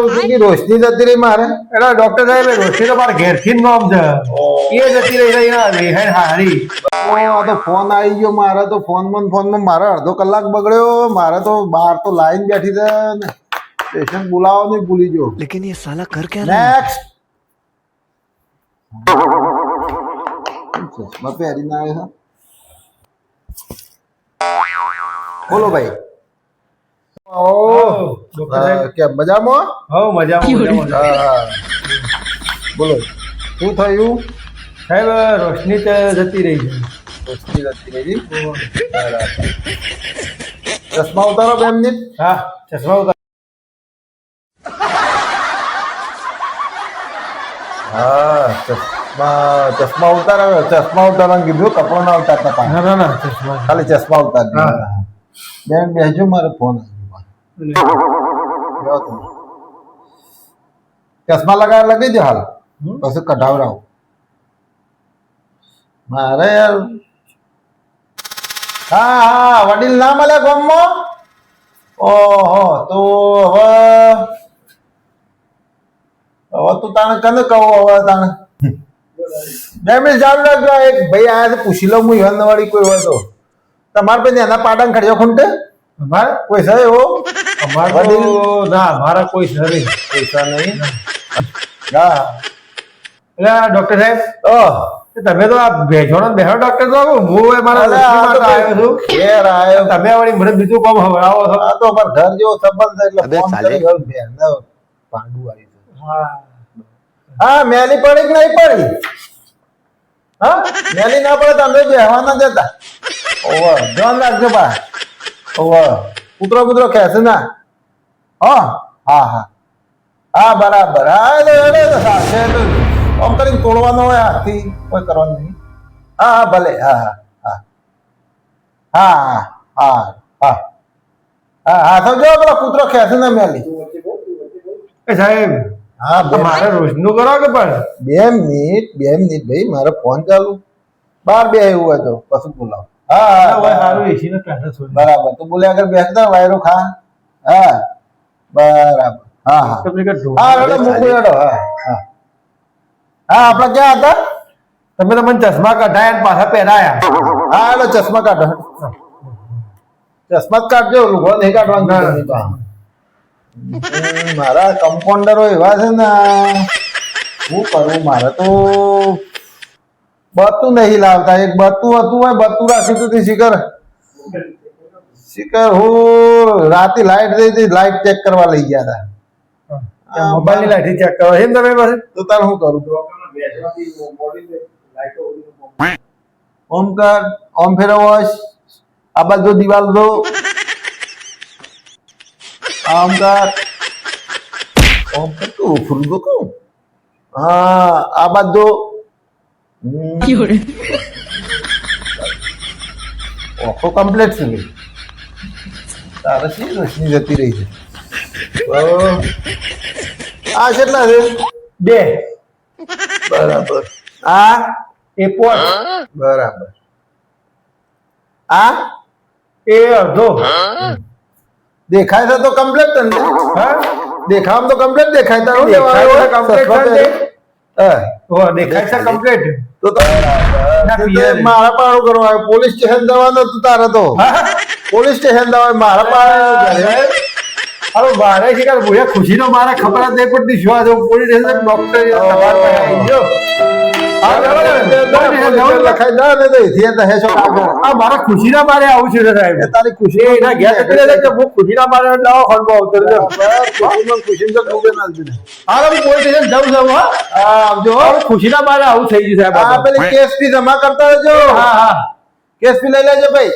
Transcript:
તું કી રોશની જતી રહી મારે એલા ડોક્ટર સાહેબ રોશની તો મારા ઘેરથી જ નોમ છે એ જતી રહી ના વેહેણ હારી આ તો ફોન આવી ગયો મારે તો ફોનમાં મારે અડધો કલાક બગડ્યો મારે તો બહાર તો લાઈન બેઠી છે ને પેશન્ટ બોલાવવાનું ભૂલી ગયો लेकिन ये साला कर क्या रहा है? નેક્સ્ટ ચશ્મા પહેરીને આવે છે બોલો ભાઈ ડોક્ટર સાહેબ કેમ મજામાં હો મજામાં હા બોલો શું થયું સાહેબ રોશની તો જતી રહી છે રોશની જતી રહી બરાબર. ચશ્મા ઉતારો 2 મિનિટ હા ચશ્મા ઉતાર હા ચશ્મા ઉતારો ચશ્મા કીધું કપડો ના ઉતારતા પાછા. ના ના ચશ્મા ખાલી ચશ્મા ઉતાર હા. બેન બેસજો મારો ફોન ચશ્મા લગાવી દે હાલ પછી કઢાવરાવ મારે યાર હા હા વડીલ ના મળે ગામમાં ઓહો તો હવે તું તાણે કને કહું હવે તાણે 2 મિનિટ ચાલુ રાખજો એક ભાઈ આયા છે પૂછી લઉં હું હેન વાળી કોઈ હોય તો તમારે પછી એના પાડાને ખડ્યો ખૂંટે અમારે કોઈ છે એવો અમારે તો ના મારા કોઈ છે નહીં પૈસા નહીં હા એટલે ડોક્ટર સાહેબ ઓહ તમે તો આ ભેજોનો બેહો ડોક્ટર તો હું એ મારા રોશની માટે આવ્યો છું ઘેર આયો તમે વળી મને બીજું કામ હવડાવો છો આ તો અમાર ઘર જેવો સંબંધ છે એટલે અબે ફોન સાલે. કરી ગયો બેન પાંડુ આવી છે હા હા મેલી પડી કે નહીં પડી હા મેલી ના પડે તો અમે બેહવા ના દેતા ઓવર ધ્યાન રાખજો બા ઓવર કૂતરો ખેંચે ના હા હા હા હા બરાબર હા એટલે સાથે આમ કરીને તોડવાનો હોય હાથથી કોઈ કરવાનું નહીં હા હા ભલે હા હા હા હા હા હા હા હા તો જો પેલો કૂતરો ખેંચે ના મેલી એ સાહેબ હા મારે રોજનું કરો કે પણ 2 મિનિટ ભાઈ મારો ફોન ચાલુ બહાર બે એવું હોય તો પછી બોલાવો હા હવે હા સારું એસી નો ક્લાસ છોડી બરાબર તો બોલે આગળ બેસતા વાયરો ખા હા બરાબર હા હા તમે કે ઢોલ હા રેડો મૂકું રેડો હા હા હા આપણે ક્યાં હતા તમે તો મને ચશ્મા કઢાયા ને પાછા પહેરાયા હા એટલે ચશ્મા કાઢો ચશ્મા જ કાઢજો લુગડો નહીં કાઢવાનું નહીં તો મારા કમ્પાઉન્ડરો એવા છે ને શું કરવું મારે તો બતું નહીં લાવતા એક બતું હતું હોય બતું રાખ્યું હતું શિખર હું રાતે લાઈટ થઈ હતી લાઈટ ચેક કરવા લઈ ગયા હતા મોબાઈલ ની લાઈટ ચેક કરો એમ તમે પાસે તો તાર શું કરું ઓમ કર ઓમ ફેરવશ આ બાજુ દિવાલ દો આમ કર ઓમ કર તું ફૂલ દો કહું હા આ બાજુ ઓખો કમ્પ્લીટ છે ભાઈ તારે શી રોશની જતી રહી છે આ કેટલા છે 2 બરાબર આ એ પોટ બરાબર આ એ અડધો દેખાય છે તો કમ્પ્લીટ ને હા દેખાવામાં તો કમ્પ્લીટ દેખાય તારું દેખાય છે complete છે. હા ઓ દેખાય છે કમ્પ્લીટ તો મારા પાડો કરવા આવે પોલીસ સ્ટેશન જવાનું હતું તારે તો પોલીસ સ્ટેશન જવાનું મારા પાડે અરે મારે છે કે ભૂયા ખુશીનો મારે ખબર જ નહીં પડતી શું આ જો પોલીસ સ્ટેશન ડોક્ટર તમાર પાસે આવી ગયો લખાઈ દે ને તો એથી તો હેસો આગળ આ મારા ખુશીના મારે આવું છે સાહેબ તારી ખુશી એના ઘેર એટલે લે કે હું ખુશીના મારે દવા ખોલવા આવતો રહ્યો ખુશી તો ડૂબે ના જ હા હું પોલીસ સ્ટેશન જાઉં છું હા આવજો હવે ખુશીના મારે આવું થઈ ગયું સાહેબ આ પેલી કેસ ફી જમા કરતા રહેજો હા હા કેસ ફી લઈ લેજો ભાઈ